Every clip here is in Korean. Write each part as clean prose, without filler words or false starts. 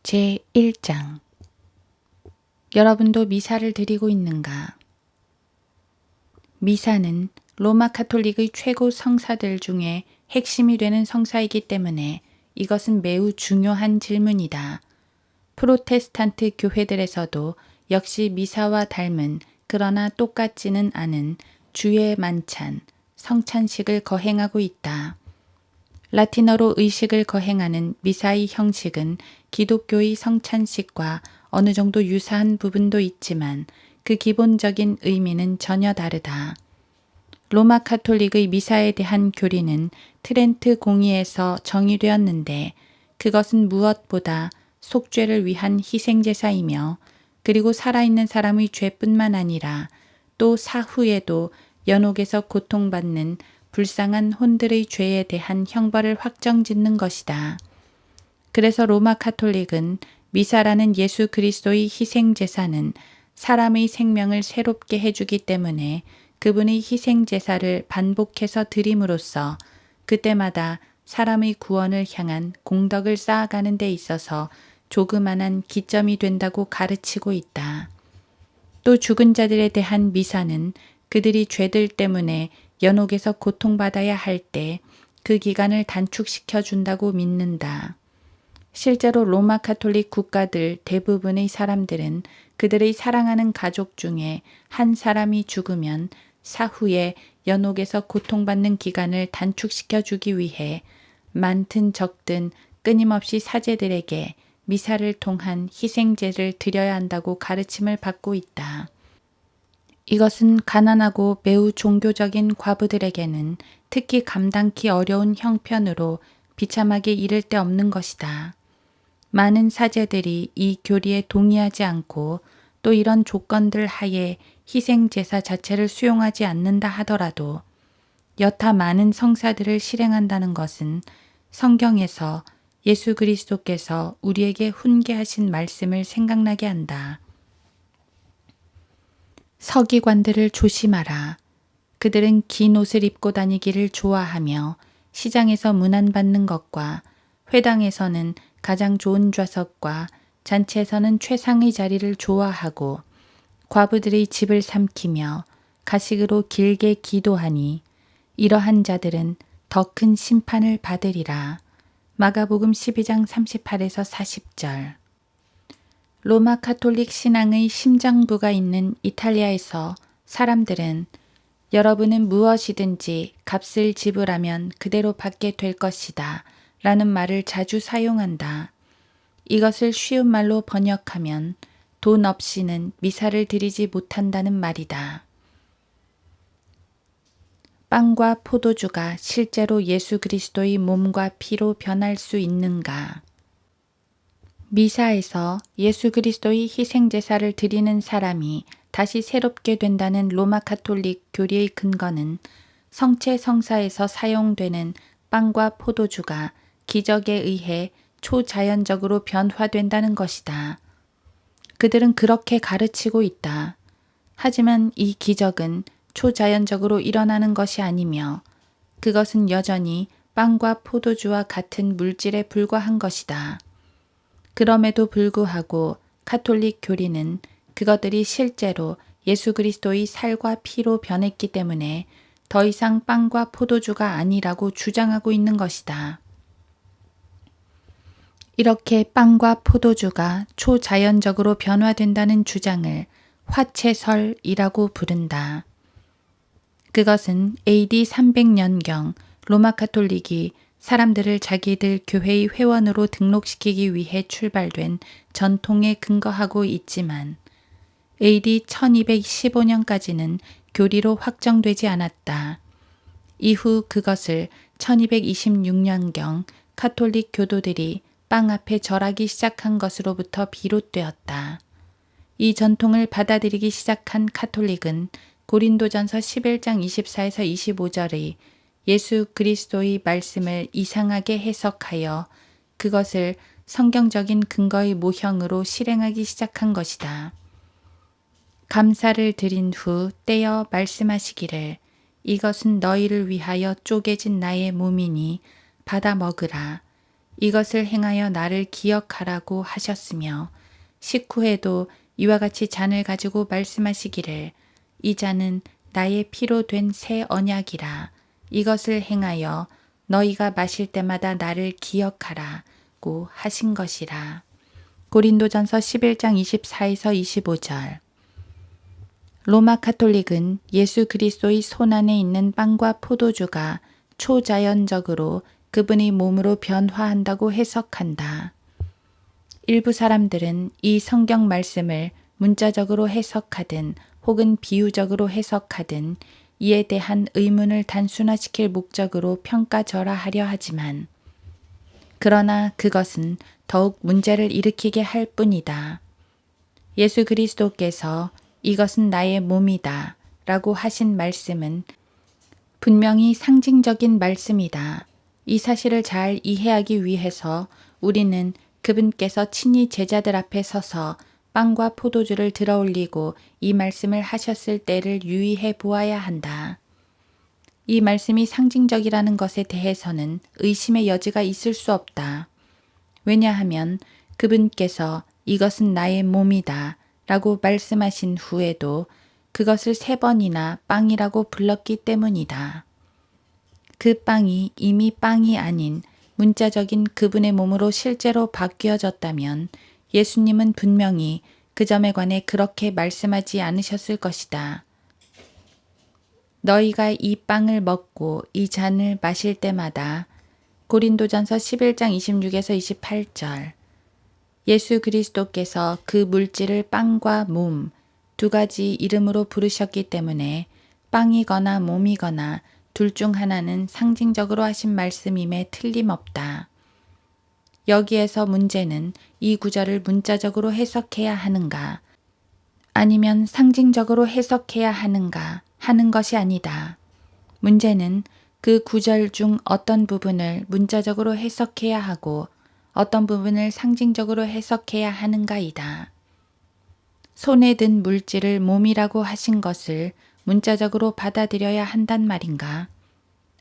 제1장 여러분도 미사를 드리고 있는가? 미사는 로마 카톨릭의 최고 성사들 중에 핵심이 되는 성사이기 때문에 이것은 매우 중요한 질문이다. 프로테스탄트 교회들에서도 역시 미사와 닮은 그러나 똑같지는 않은 주의 만찬, 성찬식을 거행하고 있다. 라틴어로 의식을 거행하는 미사의 형식은 기독교의 성찬식과 어느 정도 유사한 부분도 있지만 그 기본적인 의미는 전혀 다르다. 로마 카톨릭의 미사에 대한 교리는 트렌트 공의에서 정의되었는데 그것은 무엇보다 속죄를 위한 희생제사이며 그리고 살아있는 사람의 죄뿐만 아니라 또 사후에도 연옥에서 고통받는 불쌍한 혼들의 죄에 대한 형벌을 확정짓는 것이다. 그래서 로마 카톨릭은 미사라는 예수 그리스도의 희생제사는 사람의 생명을 새롭게 해주기 때문에 그분의 희생제사를 반복해서 드림으로써 그때마다 사람의 구원을 향한 공덕을 쌓아가는 데 있어서 조그만한 기점이 된다고 가르치고 있다. 또 죽은 자들에 대한 미사는 그들이 죄들 때문에 연옥에서 고통받아야 할 때 그 기간을 단축시켜 준다고 믿는다. 실제로 로마 카톨릭 국가들 대부분의 사람들은 그들의 사랑하는 가족 중에 한 사람이 죽으면 사후에 연옥에서 고통받는 기간을 단축시켜 주기 위해 많든 적든 끊임없이 사제들에게 미사를 통한 희생제를 드려야 한다고 가르침을 받고 있다. 이것은 가난하고 매우 종교적인 과부들에게는 특히 감당키 어려운 형편으로 비참하게 이를 데 없는 것이다. 많은 사제들이 이 교리에 동의하지 않고 또 이런 조건들 하에 희생제사 자체를 수용하지 않는다 하더라도 여타 많은 성사들을 실행한다는 것은 성경에서 예수 그리스도께서 우리에게 훈계하신 말씀을 생각나게 한다. 서기관들을 조심하라. 그들은 긴 옷을 입고 다니기를 좋아하며 시장에서 문안받는 것과 회당에서는 가장 좋은 좌석과 잔치에서는 최상의 자리를 좋아하고 과부들의 집을 삼키며 가식으로 길게 기도하니 이러한 자들은 더 큰 심판을 받으리라. 마가복음 12장 38에서 40절. 로마 카톨릭 신앙의 심장부가 있는 이탈리아에서 사람들은 여러분은 무엇이든지 값을 지불하면 그대로 받게 될 것이다 라는 말을 자주 사용한다. 이것을 쉬운 말로 번역하면 돈 없이는 미사를 드리지 못한다는 말이다. 빵과 포도주가 실제로 예수 그리스도의 몸과 피로 변할 수 있는가? 미사에서 예수 그리스도의 희생제사를 드리는 사람이 다시 새롭게 된다는 로마 카톨릭 교리의 근거는 성체 성사에서 사용되는 빵과 포도주가 기적에 의해 초자연적으로 변화된다는 것이다. 그들은 그렇게 가르치고 있다. 하지만 이 기적은 초자연적으로 일어나는 것이 아니며 그것은 여전히 빵과 포도주와 같은 물질에 불과한 것이다. 그럼에도 불구하고 카톨릭 교리는 그것들이 실제로 예수 그리스도의 살과 피로 변했기 때문에 더 이상 빵과 포도주가 아니라고 주장하고 있는 것이다. 이렇게 빵과 포도주가 초자연적으로 변화된다는 주장을 화채설이라고 부른다. 그것은 AD 300년경 로마 카톨릭이 사람들을 자기들 교회의 회원으로 등록시키기 위해 출발된 전통에 근거하고 있지만 AD 1215년까지는 교리로 확정되지 않았다. 이후 그것을 1226년경 카톨릭 교도들이 빵 앞에 절하기 시작한 것으로부터 비롯되었다. 이 전통을 받아들이기 시작한 카톨릭은 고린도전서 11장 24에서 25절의 예수 그리스도의 말씀을 이상하게 해석하여 그것을 성경적인 근거의 모형으로 실행하기 시작한 것이다. 감사를 드린 후 떼어 말씀하시기를 이것은 너희를 위하여 쪼개진 나의 몸이니 받아 먹으라. 이것을 행하여 나를 기억하라고 하셨으며 식후에도 이와 같이 잔을 가지고 말씀하시기를 이 잔은 나의 피로 된 새 언약이라 이것을 행하여 너희가 마실 때마다 나를 기억하라고 하신 것이라. 고린도전서 11장 24에서 25절. 로마 카톨릭은 예수 그리스도의 손안에 있는 빵과 포도주가 초자연적으로 그분의 몸으로 변화한다고 해석한다. 일부 사람들은 이 성경 말씀을 문자적으로 해석하든 혹은 비유적으로 해석하든 이에 대한 의문을 단순화시킬 목적으로 평가절하하려 하지만 그러나 그것은 더욱 문제를 일으키게 할 뿐이다. 예수 그리스도께서 이것은 나의 몸이다 라고 하신 말씀은 분명히 상징적인 말씀이다. 이 사실을 잘 이해하기 위해서 우리는 그분께서 친히 제자들 앞에 서서 빵과 포도주를 들어올리고 이 말씀을 하셨을 때를 유의해 보아야 한다. 이 말씀이 상징적이라는 것에 대해서는 의심의 여지가 있을 수 없다. 왜냐하면 그분께서 이것은 나의 몸이다 라고 말씀하신 후에도 그것을 3번이나 빵이라고 불렀기 때문이다. 그 빵이 이미 빵이 아닌 문자적인 그분의 몸으로 실제로 바뀌어졌다면 예수님은 분명히 그 점에 관해 그렇게 말씀하지 않으셨을 것이다. 너희가 이 빵을 먹고 이 잔을 마실 때마다 고린도전서 11장 26에서 28절. 예수 그리스도께서 그 물질을 빵과 몸 두 가지 이름으로 부르셨기 때문에 빵이거나 몸이거나 둘 중 하나는 상징적으로 하신 말씀임에 틀림없다. 여기에서 문제는 이 구절을 문자적으로 해석해야 하는가 아니면 상징적으로 해석해야 하는가 하는 것이 아니다. 문제는 그 구절 중 어떤 부분을 문자적으로 해석해야 하고 어떤 부분을 상징적으로 해석해야 하는가이다. 손에 든 물질을 몸이라고 하신 것을 문자적으로 받아들여야 한단 말인가?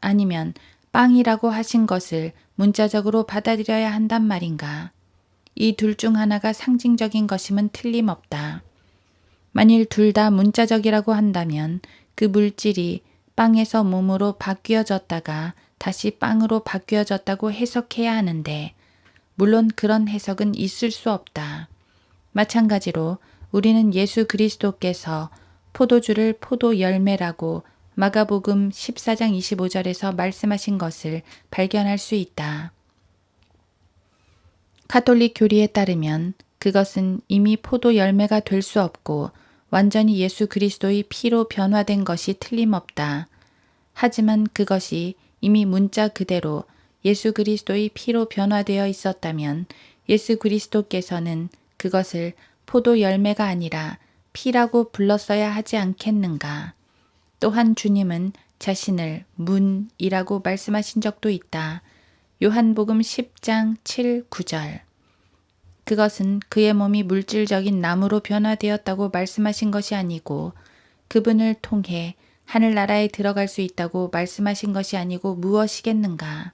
아니면 빵이라고 하신 것을 문자적으로 받아들여야 한단 말인가? 이 둘 중 하나가 상징적인 것임은 틀림없다. 만일 둘 다 문자적이라고 한다면 그 물질이 빵에서 몸으로 바뀌어졌다가 다시 빵으로 바뀌어졌다고 해석해야 하는데 물론 그런 해석은 있을 수 없다. 마찬가지로 우리는 예수 그리스도께서 포도주를 포도 열매라고 마가복음 14장 25절에서 말씀하신 것을 발견할 수 있다. 카톨릭 교리에 따르면 그것은 이미 포도 열매가 될 수 없고 완전히 예수 그리스도의 피로 변화된 것이 틀림없다. 하지만 그것이 이미 문자 그대로 예수 그리스도의 피로 변화되어 있었다면 예수 그리스도께서는 그것을 포도 열매가 아니라 피라고 불렀어야 하지 않겠는가. 또한 주님은 자신을 문이라고 말씀하신 적도 있다. 요한복음 10장 7, 9절. 그것은 그의 몸이 물질적인 나무로 변화되었다고 말씀하신 것이 아니고 그분을 통해 하늘나라에 들어갈 수 있다고 말씀하신 것이 아니고 무엇이겠는가.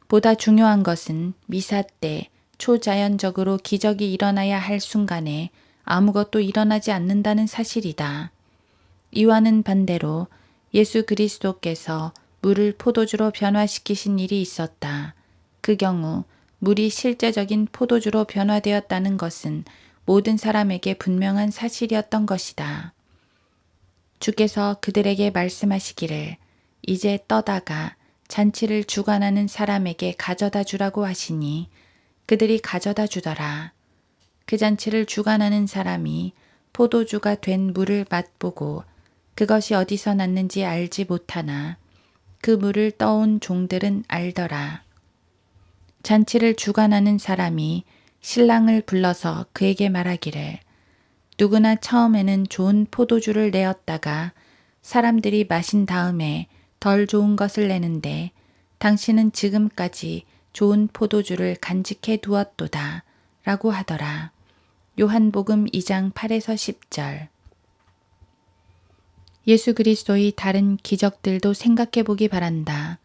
보다 중요한 것은 미사 때 초자연적으로 기적이 일어나야 할 순간에 아무것도 일어나지 않는다는 사실이다. 이와는 반대로 예수 그리스도께서 물을 포도주로 변화시키신 일이 있었다. 그 경우 물이 실제적인 포도주로 변화되었다는 것은 모든 사람에게 분명한 사실이었던 것이다. 주께서 그들에게 말씀하시기를 이제 떠다가 잔치를 주관하는 사람에게 가져다 주라고 하시니 그들이 가져다 주더라. 그 잔치를 주관하는 사람이 포도주가 된 물을 맛보고 그것이 어디서 났는지 알지 못하나 그 물을 떠온 종들은 알더라. 잔치를 주관하는 사람이 신랑을 불러서 그에게 말하기를 누구나 처음에는 좋은 포도주를 내었다가 사람들이 마신 다음에 덜 좋은 것을 내는데 당신은 지금까지 좋은 포도주를 간직해 두었도다 라고 하더라. 요한복음 2장 8에서 10절. 예수 그리스도의 다른 기적들도 생각해 보기 바란다.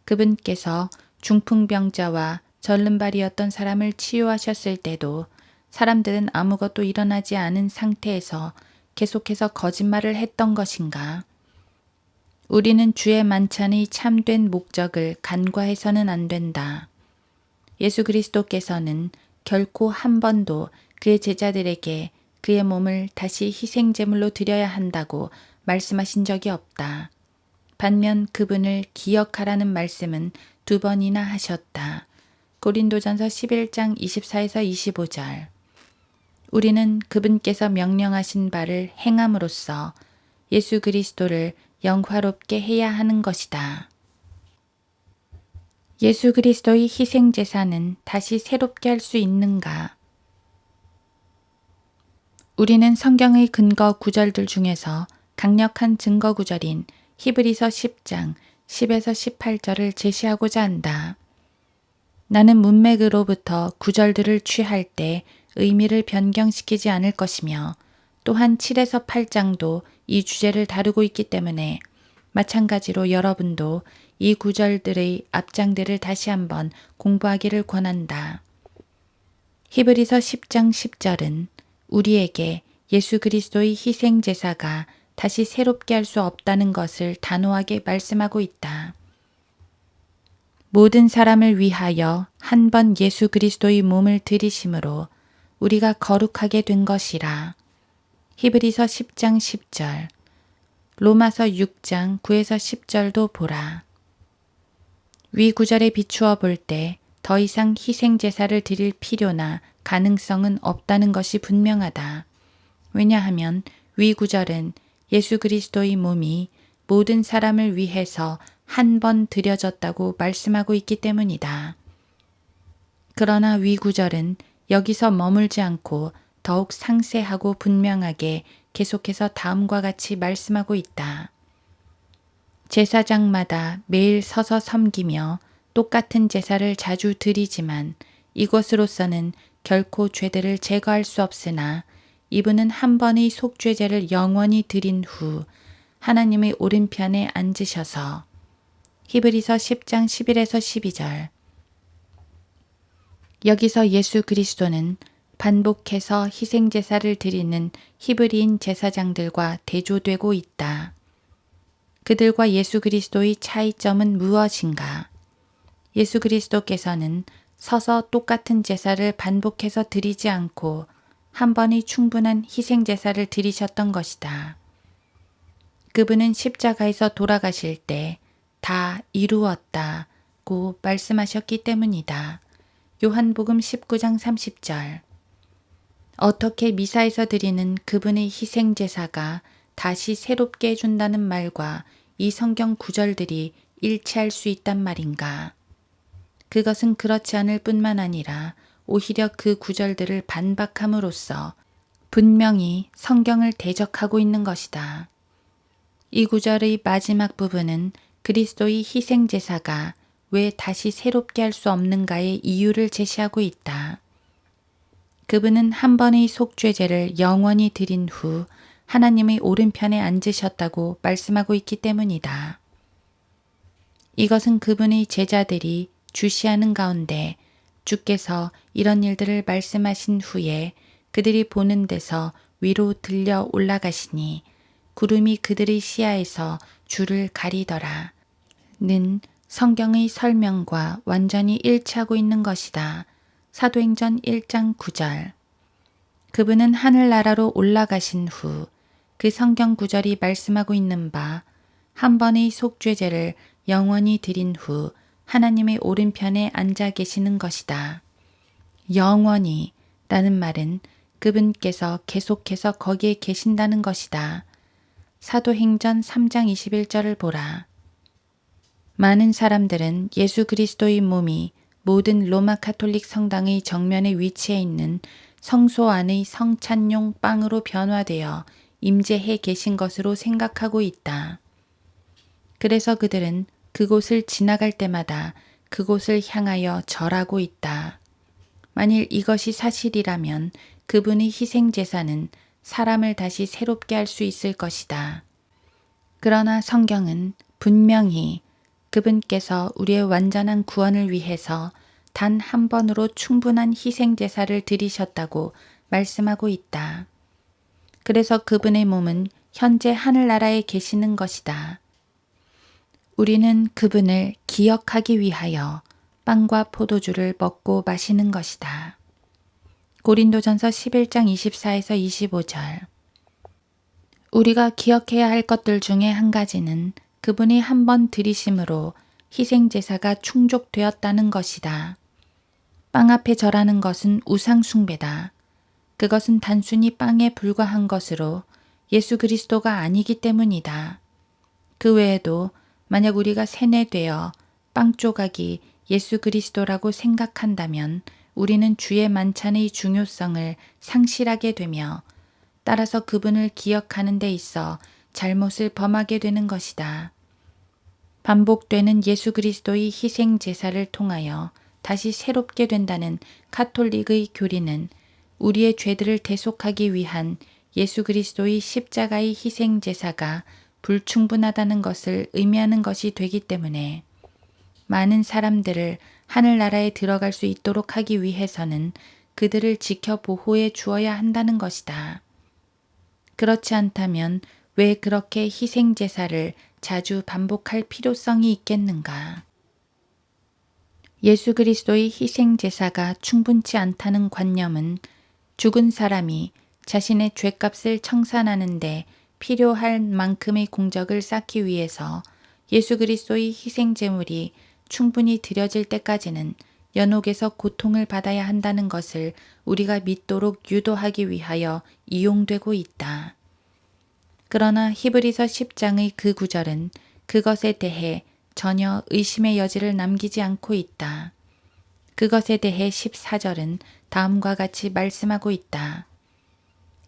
그분께서 중풍병자와 절름발이었던 사람을 치유하셨을 때도 사람들은 아무것도 일어나지 않은 상태에서 계속해서 거짓말을 했던 것인가? 우리는 주의 만찬의 참된 목적을 간과해서는 안 된다. 예수 그리스도께서는 결코 한 번도 그의 제자들에게 그의 몸을 다시 희생제물로 드려야 한다고 말씀하신 적이 없다. 반면 그분을 기억하라는 말씀은 2번이나 하셨다. 고린도전서 11장 24에서 25절. 우리는 그분께서 명령하신 바를 행함으로써 예수 그리스도를 영화롭게 해야 하는 것이다. 예수 그리스도의 희생제사는 다시 새롭게 할 수 있는가? 우리는 성경의 근거 구절들 중에서 강력한 증거 구절인 히브리서 10장 10에서 18절을 제시하고자 한다. 나는 문맥으로부터 구절들을 취할 때 의미를 변경시키지 않을 것이며 또한 7에서 8장도 이 주제를 다루고 있기 때문에 마찬가지로 여러분도 이 구절들의 앞장들을 다시 한번 공부하기를 권한다. 히브리서 10장 10절은 우리에게 예수 그리스도의 희생제사가 다시 새롭게 할 수 없다는 것을 단호하게 말씀하고 있다. 모든 사람을 위하여 한 번 예수 그리스도의 몸을 들이심으로 우리가 거룩하게 된 것이라. 히브리서 10장 10절, 로마서 6장 9에서 10절도 보라. 위 구절에 비추어 볼 때 더 이상 희생제사를 드릴 필요나 가능성은 없다는 것이 분명하다. 왜냐하면 위 구절은 예수 그리스도의 몸이 모든 사람을 위해서 한 번 드려졌다고 말씀하고 있기 때문이다. 그러나 위 구절은 여기서 머물지 않고 더욱 상세하고 분명하게 계속해서 다음과 같이 말씀하고 있다. 제사장마다 매일 서서 섬기며 똑같은 제사를 자주 드리지만 이것으로서는 결코 죄들을 제거할 수 없으나 이분은 한 번의 속죄제를 영원히 드린 후 하나님의 오른편에 앉으셔서 히브리서 10장 11에서 12절. 여기서 예수 그리스도는 반복해서 희생제사를 드리는 히브리인 제사장들과 대조되고 있다. 그들과 예수 그리스도의 차이점은 무엇인가? 예수 그리스도께서는 서서 똑같은 제사를 반복해서 드리지 않고 한 번의 충분한 희생제사를 드리셨던 것이다. 그분은 십자가에서 돌아가실 때 다 이루었다고 말씀하셨기 때문이다. 요한복음 19장 30절. 어떻게 미사에서 드리는 그분의 희생제사가 다시 새롭게 해준다는 말과 이 성경 구절들이 일치할 수 있단 말인가? 그것은 그렇지 않을 뿐만 아니라 오히려 그 구절들을 반박함으로써 분명히 성경을 대적하고 있는 것이다. 이 구절의 마지막 부분은 그리스도의 희생제사가 왜 다시 새롭게 할 수 없는가의 이유를 제시하고 있다. 그분은 한 번의 속죄제를 영원히 드린 후 하나님의 오른편에 앉으셨다고 말씀하고 있기 때문이다. 이것은 그분의 제자들이 주시하는 가운데 주께서 이런 일들을 말씀하신 후에 그들이 보는 데서 위로 들려 올라가시니 구름이 그들의 시야에서 주를 가리더라. 는 성경의 설명과 완전히 일치하고 있는 것이다. 사도행전 1장 9절. 그분은 하늘나라로 올라가신 후 그 성경 구절이 말씀하고 있는 바 한 번의 속죄제를 영원히 드린 후 하나님의 오른편에 앉아 계시는 것이다. 영원히 라는 말은 그분께서 계속해서 거기에 계신다는 것이다. 사도행전 3장 21절을 보라. 많은 사람들은 예수 그리스도의 몸이 모든 로마 가톨릭 성당의 정면에 위치해 있는 성소 안의 성찬용 빵으로 변화되어 임재해 계신 것으로 생각하고 있다. 그래서 그들은 그곳을 지나갈 때마다 그곳을 향하여 절하고 있다. 만일 이것이 사실이라면 그분의 희생제사는 사람을 다시 새롭게 할 수 있을 것이다. 그러나 성경은 분명히 그분께서 우리의 완전한 구원을 위해서 단 한 번으로 충분한 희생 제사를 드리셨다고 말씀하고 있다. 그래서 그분의 몸은 현재 하늘나라에 계시는 것이다. 우리는 그분을 기억하기 위하여 빵과 포도주를 먹고 마시는 것이다. 고린도전서 11장 24에서 25절. 우리가 기억해야 할 것들 중에 한 가지는 그분이 한 번 드리심으로 희생제사가 충족되었다는 것이다. 빵 앞에 절하는 것은 우상숭배다. 그것은 단순히 빵에 불과한 것으로 예수 그리스도가 아니기 때문이다. 그 외에도 만약 우리가 세뇌되어 빵 조각이 예수 그리스도라고 생각한다면 우리는 주의 만찬의 중요성을 상실하게 되며 따라서 그분을 기억하는 데 있어 잘못을 범하게 되는 것이다. 반복되는 예수 그리스도의 희생 제사를 통하여 다시 새롭게 된다는 카톨릭의 교리는 우리의 죄들을 대속하기 위한 예수 그리스도의 십자가의 희생 제사가 불충분하다는 것을 의미하는 것이 되기 때문에 많은 사람들을 하늘나라에 들어갈 수 있도록 하기 위해서는 그들을 지켜 보호해 주어야 한다는 것이다. 그렇지 않다면 왜 그렇게 희생 제사를 자주 반복할 필요성이 있겠는가? 예수 그리스도의 희생 제사가 충분치 않다는 관념은 죽은 사람이 자신의 죄값을 청산하는데 필요할 만큼의 공적을 쌓기 위해서 예수 그리스도의 희생 제물이 충분히 드려질 때까지는 연옥에서 고통을 받아야 한다는 것을 우리가 믿도록 유도하기 위하여 이용되고 있다. 그러나 히브리서 10장의 그 구절은 그것에 대해 전혀 의심의 여지를 남기지 않고 있다. 그것에 대해 14절은 다음과 같이 말씀하고 있다.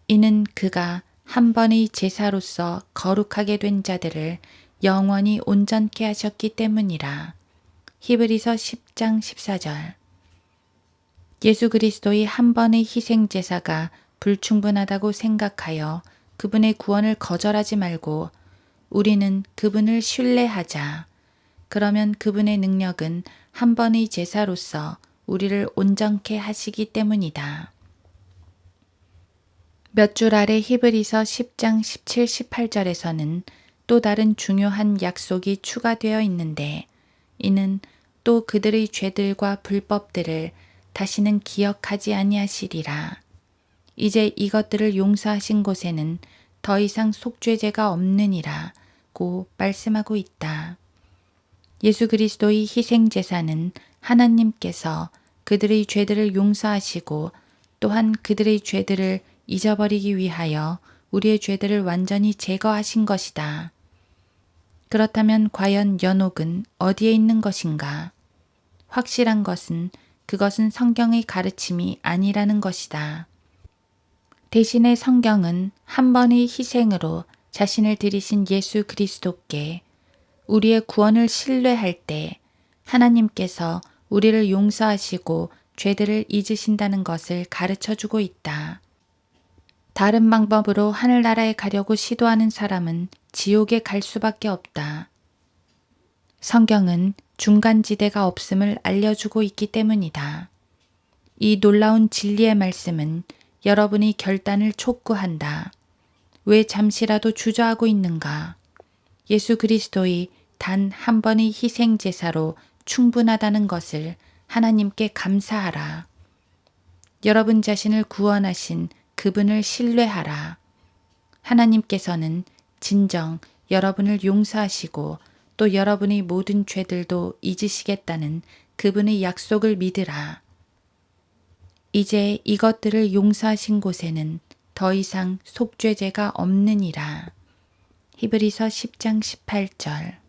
이는 그가 한 번의 제사로서 거룩하게 된 자들을 영원히 온전케 하셨기 때문이라. 히브리서 10장 14절. 예수 그리스도의 한 번의 희생 제사가 불충분하다고 생각하여 그분의 구원을 거절하지 말고 우리는 그분을 신뢰하자. 그러면 그분의 능력은 한 번의 제사로서 우리를 온전케 하시기 때문이다. 몇 줄 아래 히브리서 10장 17, 18절에서는 또 다른 중요한 약속이 추가되어 있는데 이는 또 그들의 죄들과 불법들을 다시는 기억하지 아니하시리라. 이제 이것들을 용서하신 곳에는 더 이상 속죄죄가 없느니라고 말씀하고 있다. 예수 그리스도의 희생 제사는 하나님께서 그들의 죄들을 용서하시고 또한 그들의 죄들을 잊어버리기 위하여 우리의 죄들을 완전히 제거하신 것이다. 그렇다면 과연 연옥은 어디에 있는 것인가? 확실한 것은 그것은 성경의 가르침이 아니라는 것이다. 대신에 성경은 한 번의 희생으로 자신을 드리신 예수 그리스도께 우리의 구원을 신뢰할 때 하나님께서 우리를 용서하시고 죄들을 잊으신다는 것을 가르쳐주고 있다. 다른 방법으로 하늘나라에 가려고 시도하는 사람은 지옥에 갈 수밖에 없다. 성경은 중간지대가 없음을 알려주고 있기 때문이다. 이 놀라운 진리의 말씀은 여러분이 결단을 촉구한다. 왜 잠시라도 주저하고 있는가? 예수 그리스도의 단 한 번의 희생 제사로 충분하다는 것을 하나님께 감사하라. 여러분 자신을 구원하신 그분을 신뢰하라. 하나님께서는 진정 여러분을 용서하시고 또 여러분의 모든 죄들도 잊으시겠다는 그분의 약속을 믿으라. 이제 이것들을 용서하신 곳에는 더 이상 속죄죄가 없느니라. 히브리서 10장 18절.